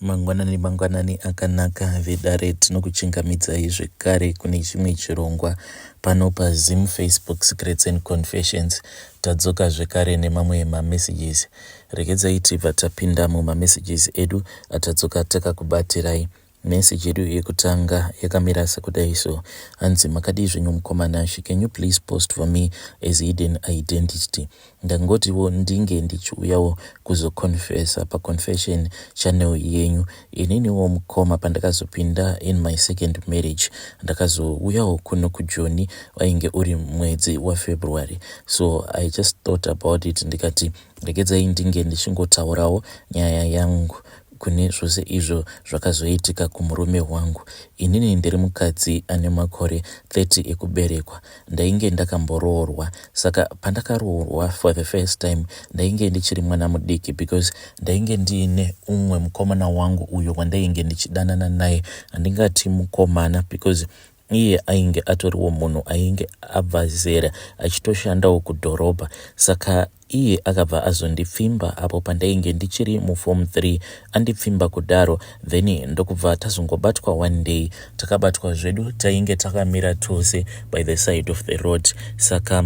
Mangwanani akanaka vedare tinokuchingamidzai zvekare kune chimwe chirongwa pano paZim Facebook Secrets and Confessions. Tadzoka zvekare nemamwe mamessages. Regedzai tibva tapinda mumamessages edu atadzoka takakubatirai. Message yedu yekutanga yakamira sekudai so. Hanzi makadi zvenyu mukomanashi, can you please post for me as hidden identity? Ndangotiwo ndinge ndichiuyawo kuzoconfessa paconfession channel yenyu. Ininiwo mukoma pandakazopinda in my second marriage. Ndakazouyawo kuno kujoni wainge uri mwedzi waFebruary. So I just thought about it ndikati regedzai ndinge ndichingotaurawo nyaya yangu kune zvose izvo zvakazoitika kumurume wangu. Inini ndiri mukadzi ane makore 30 ekuberekwa. Ndainge ndakamboroorwa. Saka pandakaroorwa for the first time ndainge ndichiri mwana mudiki because ndainge ndiine umwe mukomana wangu uyo wandainge ndichidanana naye. Handingati mukomana because iye ainge atoriwo munhu ainge abva zera achitoshandawo kudhorobha. Saka iye akabva azondipfimba apo pandainge ndichiri muform 3. Andipfimba kudaro then ndokubva tazongobatwa one day. Takabatwa zvedu tainge takamira tose by the side of the road. Saka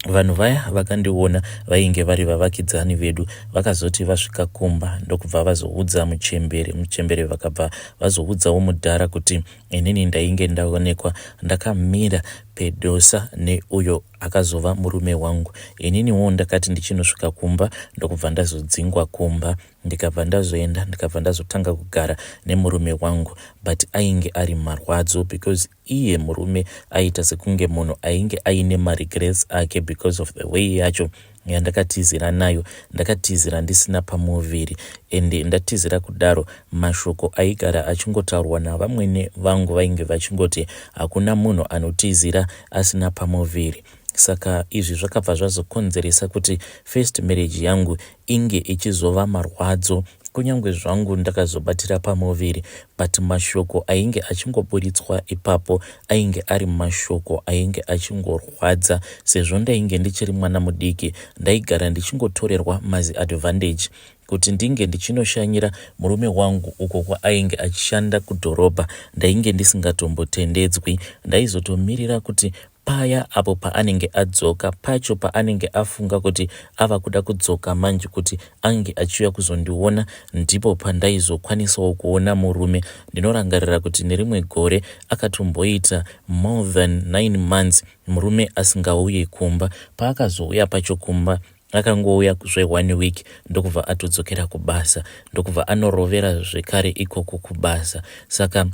vanhu vaya vakandiona vainge vari vavakidzani vedu vakazoti vasvika kumba ndokubva vazoudza muchembere vakabva vazoudzawo mudhara kuti inini ndainge ndaonekwa ndakamira pedosa neuyo akazova murume wangu. Ininiwo ndakati ndichinosvika kumba ndokubva ndazodzingwa kumba ndikabva ndazoenda ndikabva ndazotanga kugara nemurume wangu, but ainge ari marwadzo because iye murume aita sekunge munhu ainge aine maregrets ake because of the way yacho yandakatizira nayo. Ndakatizira ndisina pamuviri ende ndatizira kudaro mashoko aigara achingotaurwa navamwene vangu vainge vachingoti hakuna munhu anotizira asina pamuviri. Saka izvi zvakabva zvazokonzeresa kuti first marriage yangu inge ichizova marwadzo kunyange zvangu ndakazobatira pamuviri, but mashoko ainge achingobuditswa ipapo ainge ari mashoko ainge achingorwadza. Sezvo ndainge ndichiri mwana mudiki ndaigara ndichingotorerwa maziadvantage kuti ndinge ndichinoshanyira murume wangu uko kwaainge achishanda kudhorobha. Ndainge ndisingatombotendedzwi. Ndaizotomirira kuti paya apo paanenge adzoka pacho paanenge afunga kuti ava kuda kudzoka manje kuti ange achiuya kuzondiona ndipo pandaizokwanisawo kuona murume. Ndinorangarira kuti nerimwe gore akatomboita more than 9 months murume asingauye kumba. Paakazouya pacho kumba akangouya zve1 week ndokubva atodzokera kubasa, ndokubva anorovera zvekare ikoko kubasa. Saka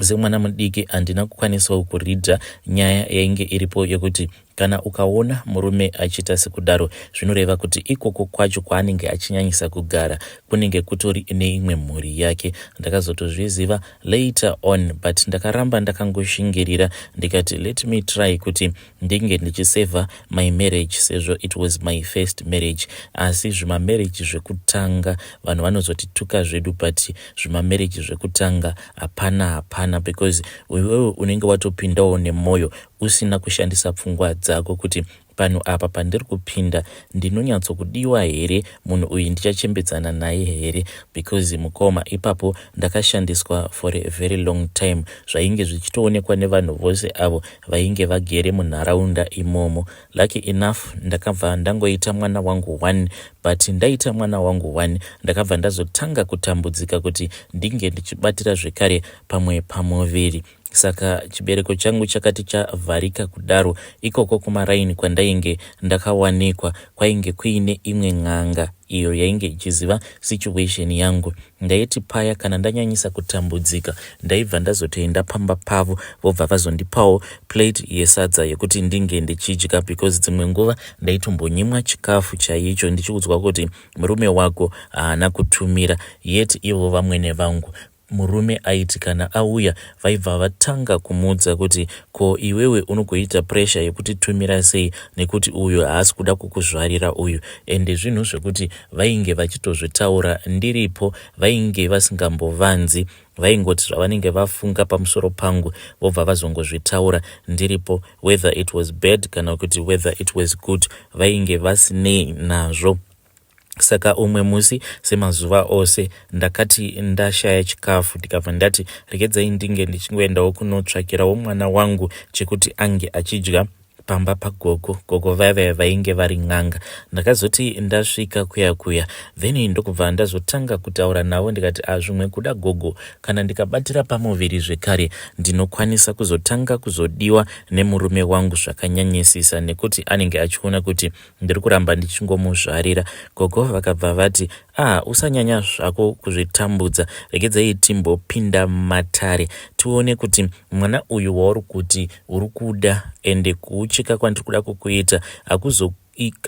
semwana mudiki handina kukwanisawo kuridha nyaya yainge iripo yekuti kana ukaona murume achiita sekudaro zvinoreva kuti ikoko kwacho kwaanenge achinyanyisa kugara kunenge kutori neimwe mhuri yake. Ndakazotozviziva later on, but ndakaramba ndakangoshingirira ndikati let me try kuti ndinge ndichiseva my marriage sezvo it was my first marriage. Asi zvimamarriage zvekutanga vanhu vanozotituka zvedu, but zvimamarriage zvekutanga hapana because wewe unenge watopindawo nemwoyo usina kushandisa pfungwa dzako kuti pano apa pandiri kupinda ndinonyatsokudiwa here, munhu uyu ndichachembedzana naye here, because mukoma ipapo ndakashandiswa for a very long time. Zvainge zvichitoonekwa nevanhu vose avo vainge vagere munharaunda imomo. Lucky enough ndakabva ndangoita mwana wangu 1, but ndaita mwana wangu 1 ndakabva ndazotanga kutambudzika kuti ndinge ndichibatira zvekare pamwe pamuviri. Saka chibereko changu chakati chavharika kudaro. Ikoko kumaraini kwandainge ndakawanikwa kwainge kuine imwe n'anga iyo yainge ichiziva situation yangu. Ndaiti paya kana ndanyanyisa kutambudzika ndaibva ndazotoenda pamba pavo vobva vazondipawo plate yesadza yekuti ndinge ndichidya, because dzimwe nguva ndaitombonyimwa chikafu chaicho ndichiudzwa kuti murume wako haana kutumira, yet ivo vamwene vangu murume aiti kana auya vaibva vatanga kumuudza kuti ko iwewe unogoita pressure yekuti tumira sei nekuti uyo haasi kuda kukuzvarira uyu. Ende zvinhu zvekuti vainge vachitozvitaura ndiripo, vainge vasingambovanzi, vaingoti zvavanenge vafunga pamusoro pangu vobva vazongozvitaura ndiripo, whether it was bad kana kuti whether it was good vainge vasinei nazvo. Saka umwe musi semazuva ose ndakati ndashaya chikafu ndikabva ndati regedzai ndinge ndichingoendawo kunotsvakirawo mwana wangu chekuti ange achidya pamba pagogo. Gogo vaya vainge vari n'anga. Ndakazoti ndasvika kuya then ndokubva ndazotanga kutaura navo ndikati zvimwe kuda gogo kana ndikabatira pamuviri zvekare ndinokwanisa kuzotanga kuzodiwa nemurume wangu zvakanyanyisisa nekuti anenge achiona kuti ndiri kuramba ndichingomuzvarira. Gogo vakabva vati usanyanya zvako kuzvitambudza, regedzai timbopinda matare tione kuti mwana uyu wauri kuti uri kuda ende kuucheka kwandiri kuda kukuita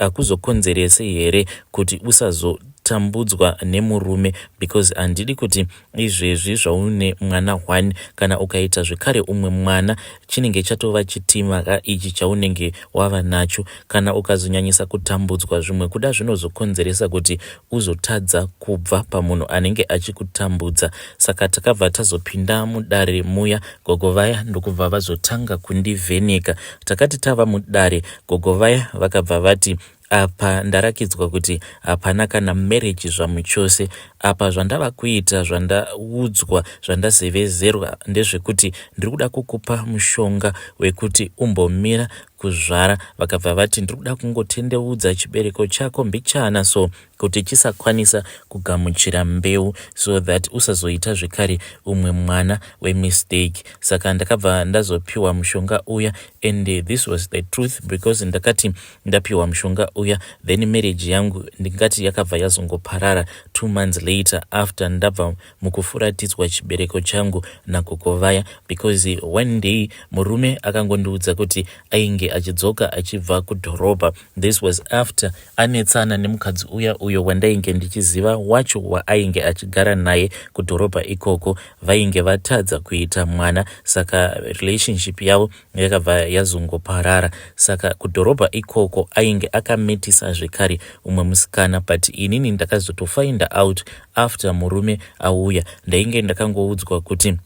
akuzokonzerese here kuti usazotambudzwa nemurume, because handidi kuti izvezvi zvaune mwana 1 kana ukaita zvekare umwe mwana chinenge chatova chitima ichi chaunenge wava nacho. Kana ukazonyanyisa kutambudzwa zvimwe kuda zvinozokonzeresa kuti uzotadza kubva pamunhu anenge achikutambudza. Saka takabva tazopinda mudare muya. Gogo vaya ndokubva vazotanga kundivheneka. Takati tava mudare, gogo vaya vakabva vati apa ndarakidzwa kuti hapana kana marriage zvamu chose. Apa zvandava kuita, zvandaudzwa, zvandazevezerwa ndezvekuti ndiri kuda kukupa mushonga wekuti umbomira kuzvara. Vakabva vati ndiri kuda kungotendeudza chibereko chako mbichana so kuti chisakwanisa kugamuchira mbeu, so that usazoita zvekare umwe mwana wemistake. Saka ndakabva ndazopiwa mushonga uya, and this was the truth, because ndakati ndapiwa mushonga uya then marriage yangu ndingati yakabva yazongoparara 2 months later after ndabva mukufuratidzwa chibereko changu nagogo vaya, because one day murume akangondiudza kuti ainge achidzoka achibva kudhorobha. This was after anetsana nemukadzi uyo wandainge ndichiziva wacho waainge achigara naye kudhorobha ikoko. Vainge vatadza kuita mwana, saka relationship yavo yakabva yazongoparara. Saka kudhorobha ikoko ainge akametisa zvekare umwe musikana, but inini ndakazotofind out after murume auya. Ndainge ndakangoudzwa kuti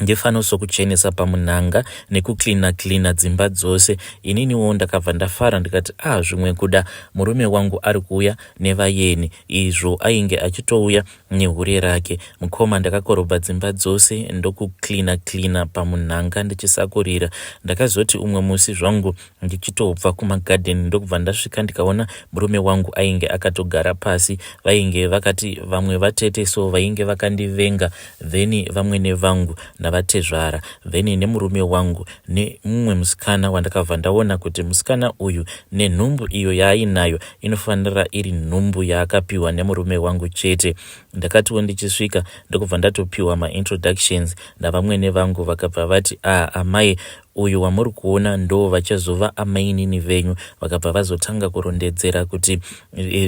ndifanoso kuchenesa pamunanga nekuklina dzimba dzose. Ininiwo ndakabva ndafara ndikati zvimwe kuda murume wangu ari kuuya nevayeni, izvo ainge achitouya nehure rake. Mukoma ndakakorobha dzimba dzose ndokuklina pamunanga ndichisakurira. Ndakazoti umwe musi zvangu ndichitobva kumagadheni ndokubva ndasvika ndikaona murume wangu ainge akatogara pasi. Vainge vakati vamwe vatete so vainge vakandivenga, then vamwe nevangu navatezvara, then nemurume wangu nemumwe musikana wandakabva ndaona kuti musikana uyu nenhumbu iyo yaainayo inofanira iri nhumbu yaakapiwa nemurume wangu chete. Ndakatiwo ndichisvika ndokubva ndatopiwa maintroductions navamwe nevangu. Vakabva vati amai uyu wamuri kuona ndo vachazova amainini venyu. Vakabva vazotanga kurondedzera kuti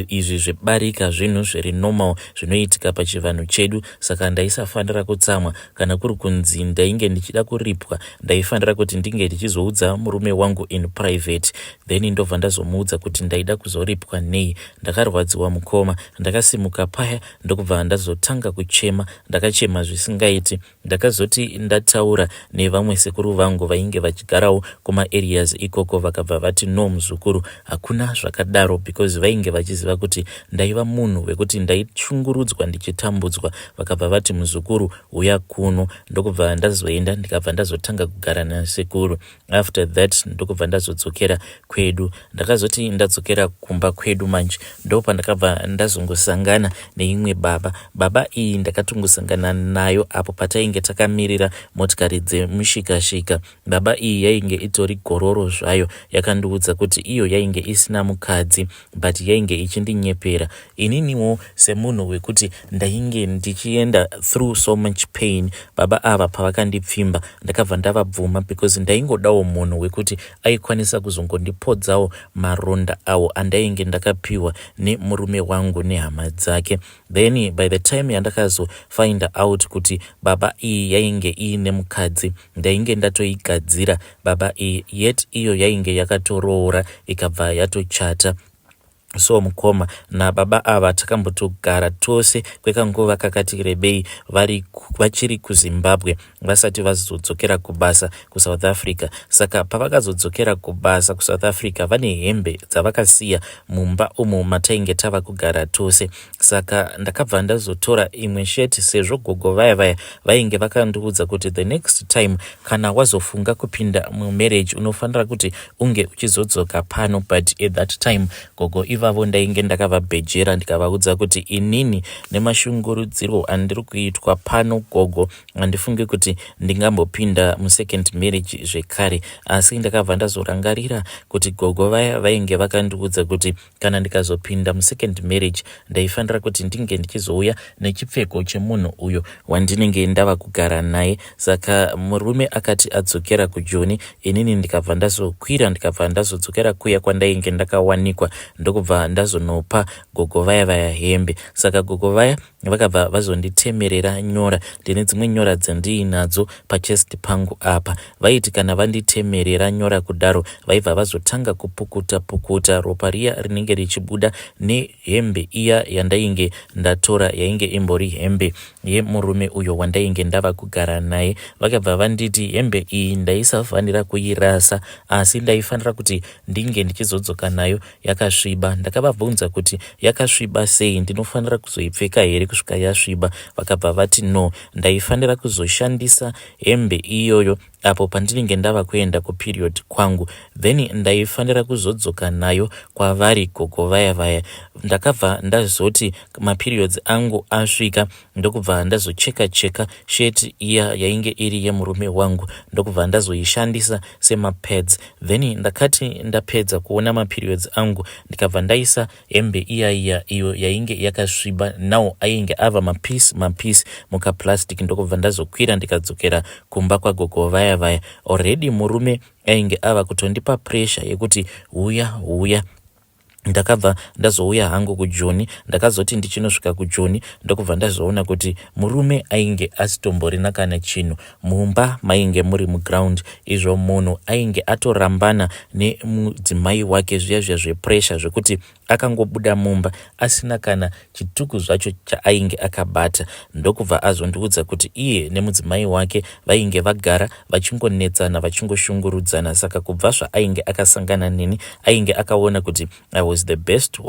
izvi zvebarika zvinhu zviri normal zvinoitika pachivanhu chedu, saka ndaisafanira kutsamwa. Kana kuri kunzi ndainge ndichida kuripwa, ndaifanira kuti ndinge ndichizoudza murume wangu in private, then ndobva ndazomuudza kuti ndaida kuzoripwa nei. Ndakarwadziwa mukoma, ndakasimuka paya ndokubva ndazotanga kuchema. Ndakachema zvisingaiti. Ndakazoti ndataura nevamwe sekuru vangu vainge vachigarawo kuma-areas ikoko. Vakabva vati no muzukuru, hakuna zvakadaro, because vainge vachiziva kuti ndaiva munhu wekuti ndaichungurudzwa ndichitambudzwa. Vakabva vati muzukuru uya kuno. Ndokubva ndazoenda ndikabva ndazotanga kugara nasekuru. After that ndokubva ndazodzokera kwedu. Ndakazoti ndadzokera kumba kwedu manje ndopa ndakabva ndazongosangana neimwe baba iyi ndakatongosangana nayo apo patainge takamirira motikari dzemushikashika. Baba iyi yainge itori gororo zvayo, yakandiudza kuti iyo yainge isina mukadzi but yainge ichindinyepera. Ininiwo semunhu wekuti ndainge ndichienda through so much pain, baba ava pavakandipfimba ndakabva ndavabvuma, because ndaingodawo munhu wekuti aikwanisa kuzongondipodzawo maronda awo andainge ndakapiwa nemurume wangu nehama dzake. Then by the time yandakazofind out kuti baba iyi yainge iine mukadzi, ndainge ndatoigadzira baba iyi, yet iyo yainge yakatoroora ikabva yatochata. So mukoma nababa ava takambotogara tose kwekanguva kakati rebei vachiri kuZimbabwe vasati vazodzokera kubasa kuSouth Africa. Saka pavakazodzokera kubasa kuSouth Africa vane hembe dzavakasiya mumba umo matainge tava kugara tose. Saka ndakabva ndazotora imwe sheti sezvo gogo vaya vainge vakandiudza kuti the next time kana wazofunga kupinda mumarriage unofanira kuti unge uchizodzoka pano, but at that time gogo ivavo ndainge ndakavabhejera ndikavaudza kuti inini nemashungurudziro andiri kuitwa pano gogo handifungi kuti ndingambopinda musecond marriage zvekare. Asi ndakabva ndazorangarira kuti gogo vaya vainge vakandiudza kuti kana ndikazopinda musecond marriage ndaifanira kuti ndinge ndichizouya nechipfeko chemunhu uyo wandinenge ndava kugara naye. Saka murume akati adzokera kuJoni, inini ndikabva ndazokwira ndikabva ndazodzokera kuya kwandainge ndakawanikwa ndokubva ndazonopa gogo vaya hembe. Saka gogo vaya vakabva vazonditemerera nyora. Ndine dzimwe nyora dzandiinadzo pachest pangu apa. Vaiti kana vanditemerera nyora kudaro vaibva vazotanga kupukuta ropa riya rinenge richibuda nehembe iya yandainge ndatora yainge imbori hembe yemurume uyo wandainge ndava kugara naye. Vakabva vanditi hembe iyi ndaisafanira kuirasa, asi ndaifanira kuti ndinge ndichizodzoka nayo yakasviba. Ndakavabvunza kuti yakasviba sei, ndinofanira kuzoipfeka here kusvika yasviba? Vakabva vati no, ndaifanira kuzoshandisa hembe iyoyo apo pandinenge ndava kuenda kuperiod kwangu, then ndaifanira kuzodzoka nayo kwavari gogo vaya. Ndakabva ndazoti maperiods angu asvika ndokubva ndazocheka sheti iya yainge iri yemurume wangu ndokubva ndazoishandisa semapads. Then ndakati ndapedza kuona maperiods angu ndikabva ndaisa hembe iya iyo yainge yakasviba, now ainge ava mapisi mukaplastic, ndokubva ndazokwira ndikadzokera kumba kwagogo vaya. Already murume ainge ava kutondipa pressure yekuti huya. Ndakabva ndazouya hangu kuJoni. Ndakazoti ndichinosvika kuJoni ndokubva ndazoona kuti murume ainge asitomborina kana chinhu mumba, mainge muri muground. Izvo munhu ainge atorambana nemudzimai wake zviya zvepressure zvekuti akangobuda mumba asina kana chituku zvacho chaainge akabata. Ndokubva azondiudza kuti iye nemudzimai wake vainge vagara vachingonetsana vachingoshungurudzana. Saka kubva zvaainge akasangana neni ainge akaona kuti I was the best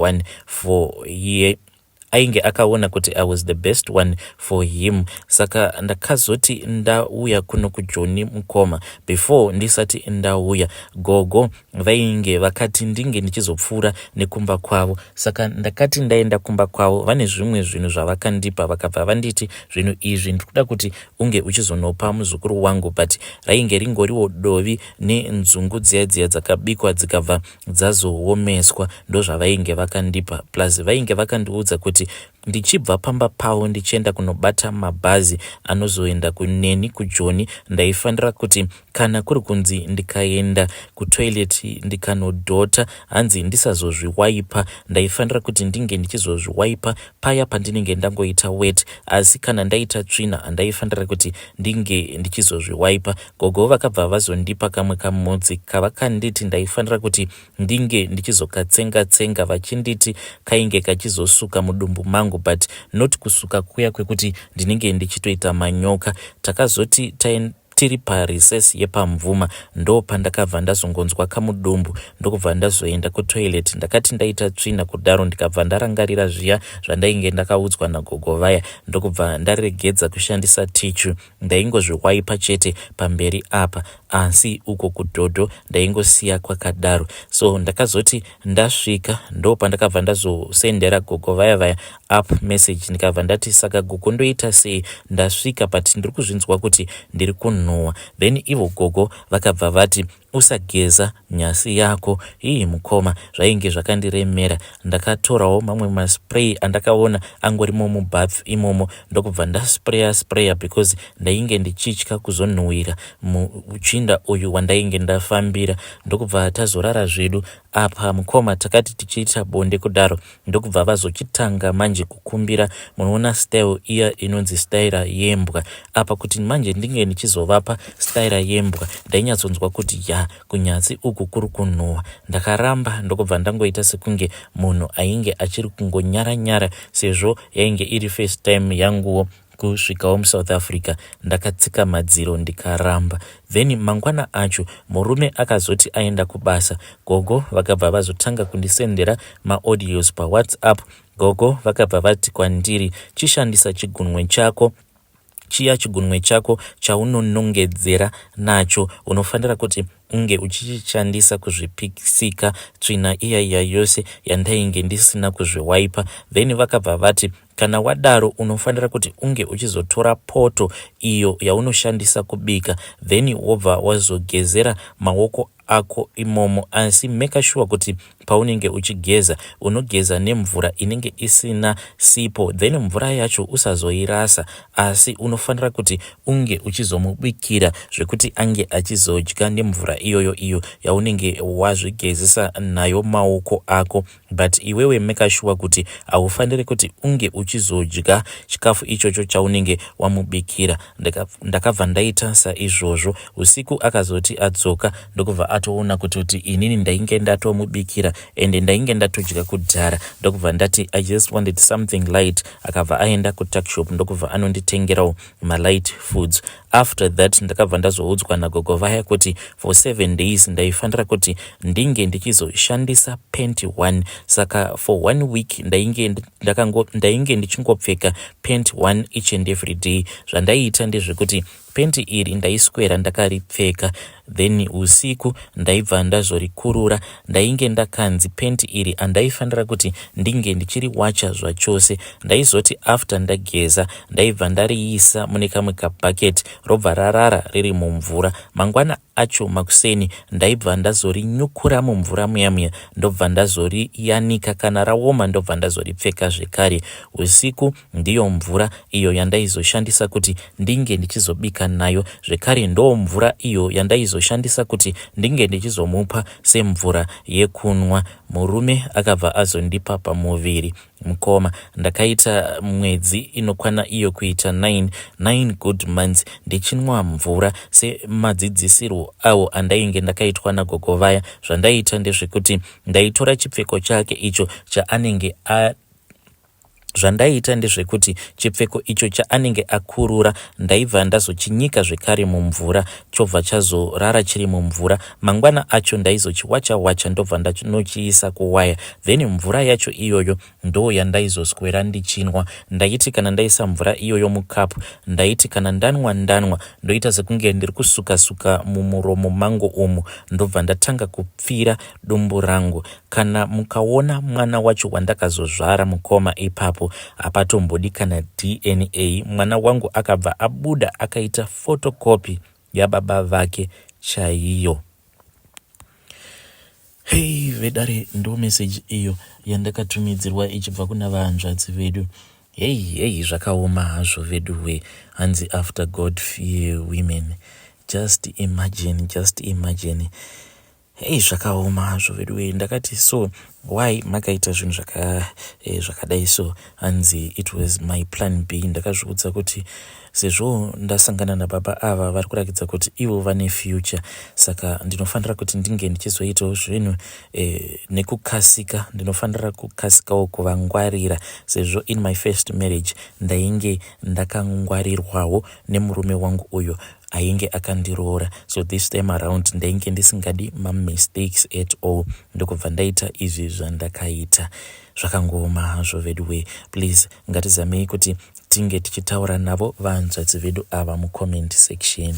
one for him. Saka ndakazoti ndauya kuno kuJoni mukoma. Before ndisati ndauya, gogo vainge vakati ndinge ndichizopfuura nekumba kwavo. Saka ndakati ndaenda kumba kwavo vane zvimwe zvinhu zvavakandipa. Vakabva vanditi zvinhu izvi ndikuda kuti unge uchizonopa muzukuru wangu, but rainge ringoriwo dovi nenzungu dziya dzakabikwa dzikabva dzazoomeswa. Ndo zvavainge vakandipa, plus vainge vakandiudza kuti ndichibva pamba pavo ndichienda kunobata mabhazi anozoenda kuneni kuJoni, ndaifanira kuti kana kuri kunzi ndikaenda kutoilet ndikanodhota hanzi ndisazozviwaipa, ndaifanira kuti ndinge ndichizozviwaipa paya pandinenge ndangoita wet. Asi kana ndaita tsvina handaifanira kuti ndinge ndichizozviwaipa. Gogo vakabva vazondipa kamwe kamudzi kavakanditi ndaifanira kuti ndinge ndichizokatsenga vachinditi kainge kachizosuka mudumbu mangu, but not kusuka kuya kwekuti ndinenge ndichitoita manyoka. Takazoti tiri parecess yepamvuma ndo pandakabva ndazongonzwa kamudumbu ndokubva ndazoenda kutoilet. Ndakati ndaita tsvina kudaro ndikabva ndarangarira zviya zvandainge ndakaudzwa nagogo vaya ndokubva ndaregedza kushandisa tichu. Ndaingozviwaipa chete pamberi apa, asi uko kudhodho ndaingosiya kwakadaro. So ndakazoti ndasvika ndo pandakabva ndazosendera gogo vaya up message ndikabva ndati saka gogo ndoita sei, ndasvika but ndiri kuzvinzwa kuti ndiri kunhuhwa. Then ivo gogo vakabva vati usageza nyasi yako. Hii mukoma zvainge zvakandiremera. Ndakatorawo mamwe maspray andakaona angorimo mubhafu imomo ndokubva ndaspraya because ndainge ndichitya kuzonhuhwira muchinda uyu wandainge ndafambira. Ndokubva tazorara zvedu apa mukoma takati tichiita bonde kudaro ndokubva vazochitanga manje kukumbira. Munoona style iya inonzi style yembwa apa, kuti manje ndinge ndichizovapa style yembwa ndainyatsonzwa kuti kunyatsi uku kuri kunhuhwa. Ndakaramba ndokubva ndangoita sekunge munhu ainge achiri kungonyara sezvo yainge iri first time yanguwo kusvikawo muSouth Africa. Ndakatsika madziro ndikaramba. Then mangwana acho murume akazoti aenda kubasa. Gogo vakabva vazotanga kundisendera maaudios paWhatsApp. Gogo vakabva vati kwandiri, chishandisa chigunwe chako, chiya chigunwe chako chaunonongedzera nacho unofanira kuti unge uchichishandisa kuzvipikisika tsvina iya yose yandainge ndisina kuzviwaipa. Then vakabva vati kana wadaro unofanira kuti unge uchizotora poto iyo yaunoshandisa kubika, then wobva wazogezera maoko ako imomo, asi make sure kuti paunenge uchigeza unogeza nemvura inenge isina sipo. Then mvura yacho usazoirasa, asi unofanira kuti unge uchizomubikira zvekuti ange achizodya nemvura iyo yaunenge wazvigezesa nayo maoko ako. But iwewe make sure kuti haufaniri kuti unge uchizodya chikafu ichocho chaunenge wamubikira. Ndakabva ndaita saizvozvo. Usiku akazoti adzoka ndokubva atoona kuti inini ndainge ndatomubikira ende ndainge ndatodya kudhara. Ndokubva ndati I just wanted something light. Akabva aenda kutuckshop ndokubva anonditengerawo malight foods. After that ndakabva ndazoudzwa nagogo vaya kuti for 7 days ndaifanira kuti ndinge ndichizoshandisa pant 1. Saka for 1 week ndainge ndichingopfeka pant 1 each and every day. Zvandaiita ndezvekuti penti iri ndaiswera ndakaripfeka, then usiku ndaibva ndazorikurura. Ndainge ndakanzi penti iri andaifanira kuti ndinge ndichiriwacha zvachose. Ndaizoti after ndageza ndaibva ndariisa mune kamwe kabhaketi robva rarara riri mumvura. Mangwana acho makuseni ndaibva ndazorinyukura mumvura muya ndobva ndazoriyanika, kana raoma ndobva ndazoripfeka zvekare. Usiku ndiyo mvura iyo yandaizoshandisa kuti ndinge ndichizobika nayo zvekare. Ndo mvura iyo yandaizoshandisa kuti ndinge ndichizomupa semvura yekunwa. Murume akabva azondipa pamuviri mukoma. Ndakaita mwedzi inokwana iyo kuita 9 good months ndichinwa mvura semadzidzisirwo awo andainge ndakaitwa nagogo vaya. Zvandaiita ndezvekuti ndaitora chipfeko chake icho chaanenge chipfeko icho chaanenge akurura ndaibva ndazochinyika zvekare mumvura, chobva chazorara chiri mumvura. Mangwana acho ndaizochiwacha ndobva ndanochiisa kuwaya. Then mvura yacho iyoyo ndo yandaizoswera ndichinwa. Ndaiti kana ndaisa mvura iyoyo mukapu, ndaiti kana ndanwa ndoita sekunge ndiri kusuka mumuromo mangu umu, ndobva ndatanga kupfira dumbu rangu. Kana mukaona mwana wacho wandakazozvara mukoma ipapo hapatombodi kana DNA. Mwana wangu akabva abuda akaita photocopy yababa vake chaiyo. Hey vedare, ndo message iyo yandakatumidzirwa ichibva kuna vahanzvadzi vedu. Hey zvakaoma hazvo vedu we. Hanzi after God fear women. Just imagine. Hey zvakaoma hazvo vedu we. Ndakati so why makaita zvinhu zvakadai so? Hanzi it was my plan B. Ndakazviudza kuti sezvo ndasangana nababa ava vari kurakidza kuti ivo vane future, saka ndinofanira kuti ndinge ndichizoitawo zvinhu nekukasika. Ndinofanira kukasikawo kuvangwarira sezvo in my first marriage ndainge ndakangwarirwawo nemurume wangu uyo ainge akandiroora. So this time around ndainge ndisingadi mistakes at all. Ndokubva ndaita izvi zvandakaita. Zvakangoma hazvo vedu we. Please ngatizamei kuti tinge tichitaura navo vahanzvadzi vedu ava mucomment section.